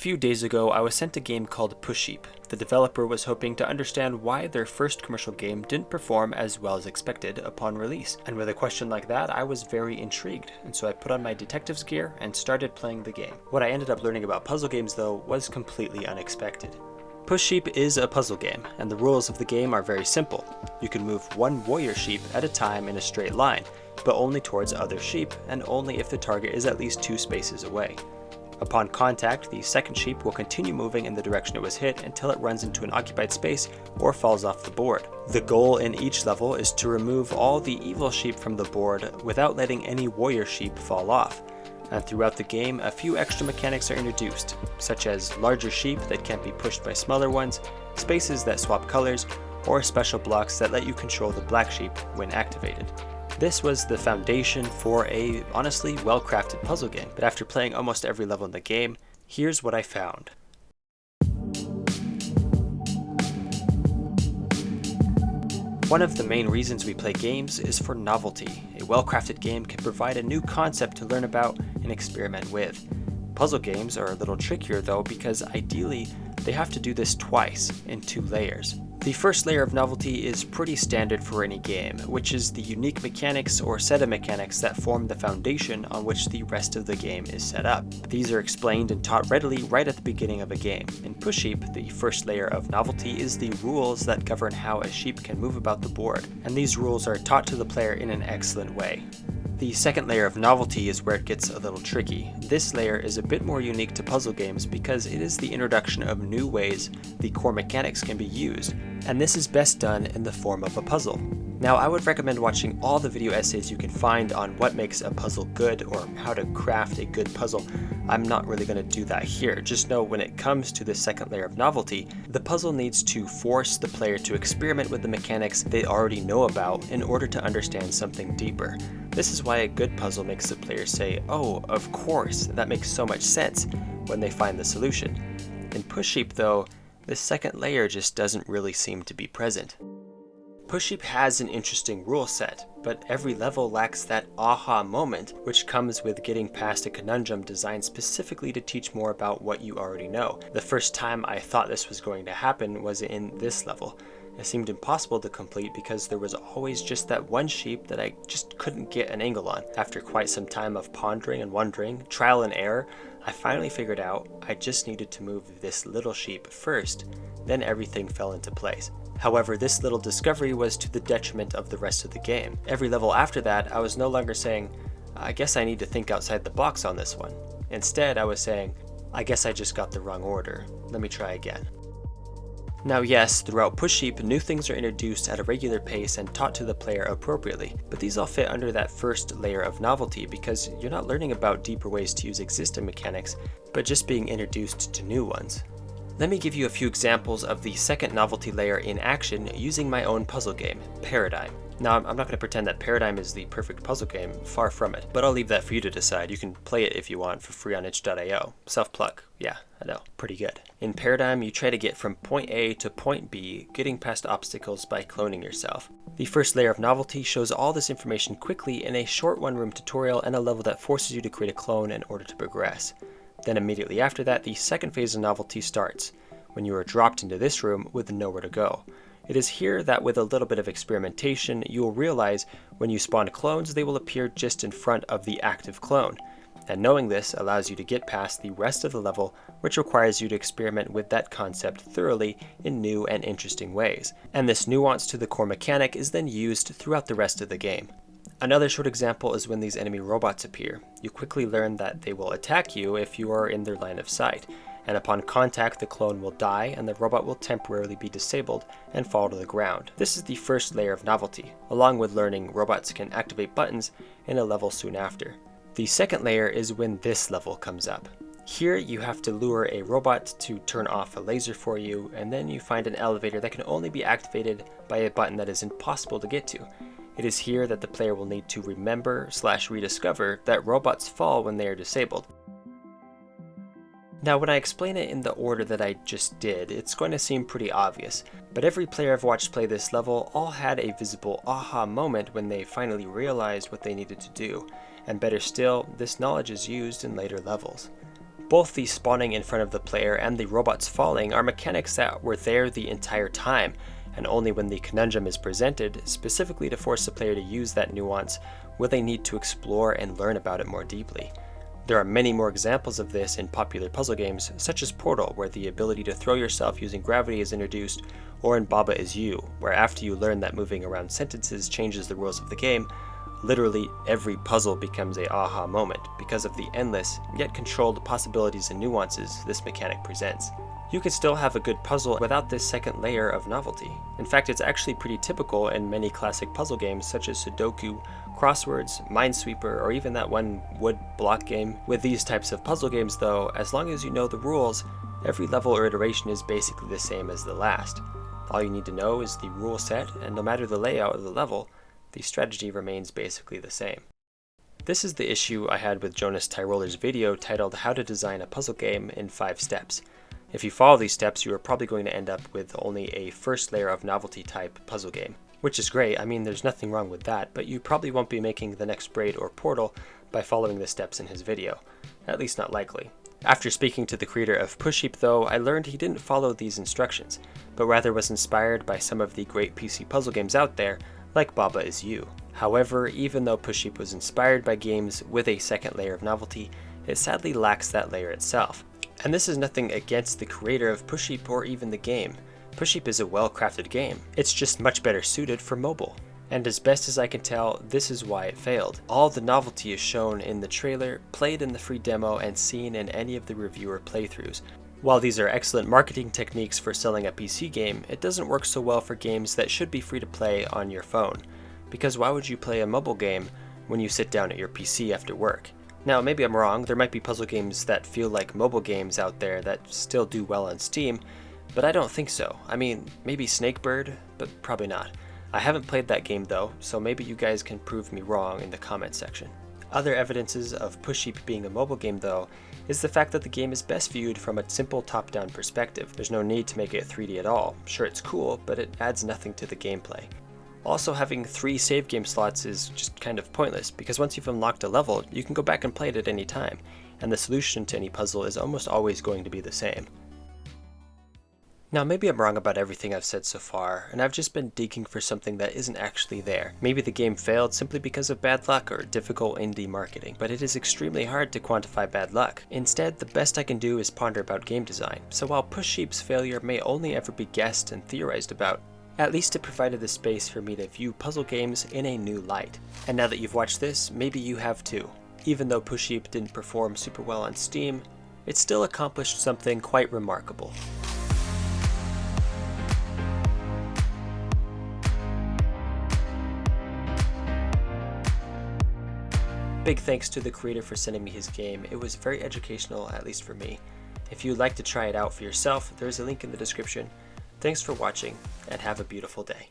few days ago, I was sent a game called Pusheep. The developer was hoping to understand why their first commercial game didn't perform as well as expected upon release. And with a question like that, I was very intrigued, and so I put on my detective's gear and started playing the game. What I ended up learning about puzzle games, though, was completely unexpected. Pusheep is a puzzle game, and the rules of the game are very simple. You can move one warrior sheep at a time in a straight line, but only towards other sheep, and only if the target is at least 2 spaces away. Upon contact, the second sheep will continue moving in the direction it was hit until it runs into an occupied space or falls off the board. The goal in each level is to remove all the evil sheep from the board without letting any warrior sheep fall off. And throughout the game, a few extra mechanics are introduced, such as larger sheep that can't be pushed by smaller ones, spaces that swap colors, or special blocks that let you control the black sheep when activated. This was the foundation for a honestly well-crafted puzzle game, but after playing almost every level in the game, here's what I found. One of the main reasons we play games is for novelty. A well-crafted game can provide a new concept to learn about and experiment with. Puzzle games are a little trickier though, because ideally they have to do this twice in 2 layers. The first layer of novelty is pretty standard for any game, which is the unique mechanics or set of mechanics that form the foundation on which the rest of the game is set up. These are explained and taught readily right at the beginning of a game. In Pusheep, the first layer of novelty is the rules that govern how a sheep can move about the board, and these rules are taught to the player in an excellent way. The second layer of novelty is where it gets a little tricky. This layer is a bit more unique to puzzle games because it is the introduction of new ways the core mechanics can be used, and this is best done in the form of a puzzle. Now, I would recommend watching all the video essays you can find on what makes a puzzle good or how to craft a good puzzle. I'm not really going to do that here. Just know when it comes to the second layer of novelty, the puzzle needs to force the player to experiment with the mechanics they already know about in order to understand something deeper. This is why a good puzzle makes the player say, "Oh, of course, that makes so much sense," when they find the solution. In Pusheep though, this second layer just doesn't really seem to be present. Pusheep has an interesting rule set, but every level lacks that aha moment, which comes with getting past a conundrum designed specifically to teach more about what you already know. The first time I thought this was going to happen was in this level. It seemed impossible to complete because there was always just that one sheep that I just couldn't get an angle on. After quite some time of pondering and wondering, trial and error, I finally figured out I just needed to move this little sheep first, then everything fell into place. However, this little discovery was to the detriment of the rest of the game. Every level after that, I was no longer saying, "I guess I need to think outside the box on this one." Instead, I was saying, "I guess I just got the wrong order. Let me try again." Now yes, throughout Pusheep, new things are introduced at a regular pace and taught to the player appropriately, but these all fit under that first layer of novelty because you're not learning about deeper ways to use existing mechanics, but just being introduced to new ones. Let me give you a few examples of the second novelty layer in action using my own puzzle game, Paradigm. Now, I'm not going to pretend that Paradigm is the perfect puzzle game, far from it, but I'll leave that for you to decide. You can play it if you want for free on itch.io. Self-plug. Yeah, I know. Pretty good. In Paradigm, you try to get from point A to point B, getting past obstacles by cloning yourself. The first layer of novelty shows all this information quickly in a short one-room tutorial and a level that forces you to create a clone in order to progress. Then immediately after that, the second phase of novelty starts, when you are dropped into this room with nowhere to go. It is here that with a little bit of experimentation, you will realize when you spawn clones, they will appear just in front of the active clone. And knowing this allows you to get past the rest of the level, which requires you to experiment with that concept thoroughly in new and interesting ways. And this nuance to the core mechanic is then used throughout the rest of the game. Another short example is when these enemy robots appear. You quickly learn that they will attack you if you are in their line of sight, and upon contact the clone will die and the robot will temporarily be disabled and fall to the ground. This is the first layer of novelty, along with learning robots can activate buttons in a level soon after. The second layer is when this level comes up. Here you have to lure a robot to turn off a laser for you, and then you find an elevator that can only be activated by a button that is impossible to get to. It is here that the player will need to remember/rediscover that robots fall when they are disabled. Now when I explain it in the order that I just did, it's going to seem pretty obvious, but every player I've watched play this level all had a visible aha moment when they finally realized what they needed to do, and better still, this knowledge is used in later levels. Both the spawning in front of the player and the robots falling are mechanics that were there the entire time, and only when the conundrum is presented, specifically to force the player to use that nuance, will they need to explore and learn about it more deeply. There are many more examples of this in popular puzzle games, such as Portal, where the ability to throw yourself using gravity is introduced, or in Baba Is You, where after you learn that moving around sentences changes the rules of the game, literally every puzzle becomes a aha moment because of the endless, yet controlled possibilities and nuances this mechanic presents. You could still have a good puzzle without this second layer of novelty. In fact, it's actually pretty typical in many classic puzzle games such as Sudoku, Crosswords, Minesweeper, or even that one wood block game. With these types of puzzle games though, as long as you know the rules, every level or iteration is basically the same as the last. All you need to know is the rule set, and no matter the layout of the level, the strategy remains basically the same. This is the issue I had with Jonas Tyroller's video titled How to Design a Puzzle Game in 5 Steps. If you follow these steps, you are probably going to end up with only a first layer of novelty type puzzle game. Which is great, I mean there's nothing wrong with that, but you probably won't be making the next Braid or Portal by following the steps in his video. At least not likely. After speaking to the creator of Pusheep though, I learned he didn't follow these instructions, but rather was inspired by some of the great PC puzzle games out there, like Baba Is You. However, even though Pusheep was inspired by games with a second layer of novelty, it sadly lacks that layer itself. And this is nothing against the creator of Pusheep or even the game. Pusheep is a well-crafted game. It's just much better suited for mobile. And as best as I can tell, this is why it failed. All the novelty is shown in the trailer, played in the free demo, and seen in any of the reviewer playthroughs. While these are excellent marketing techniques for selling a PC game, it doesn't work so well for games that should be free to play on your phone. Because why would you play a mobile game when you sit down at your PC after work? Now, maybe I'm wrong, there might be puzzle games that feel like mobile games out there that still do well on Steam, but I don't think so. I mean, maybe Snakebird, but probably not. I haven't played that game though, so maybe you guys can prove me wrong in the comment section. Other evidences of Pusheep being a mobile game though, is the fact that the game is best viewed from a simple top-down perspective. There's no need to make it 3D at all. Sure, it's cool, but it adds nothing to the gameplay. Also, having 3 save game slots is just kind of pointless, because once you've unlocked a level, you can go back and play it at any time, and the solution to any puzzle is almost always going to be the same. Now, maybe I'm wrong about everything I've said so far, and I've just been digging for something that isn't actually there. Maybe the game failed simply because of bad luck or difficult indie marketing, but it is extremely hard to quantify bad luck. Instead, the best I can do is ponder about game design, so while Pusheep's failure may only ever be guessed and theorized about, at least it provided the space for me to view puzzle games in a new light. And now that you've watched this, maybe you have too. Even though Pusheep didn't perform super well on Steam, it still accomplished something quite remarkable. Big thanks to the creator for sending me his game. It was very educational, at least for me. If you'd like to try it out for yourself, there's a link in the description. Thanks for watching, and have a beautiful day.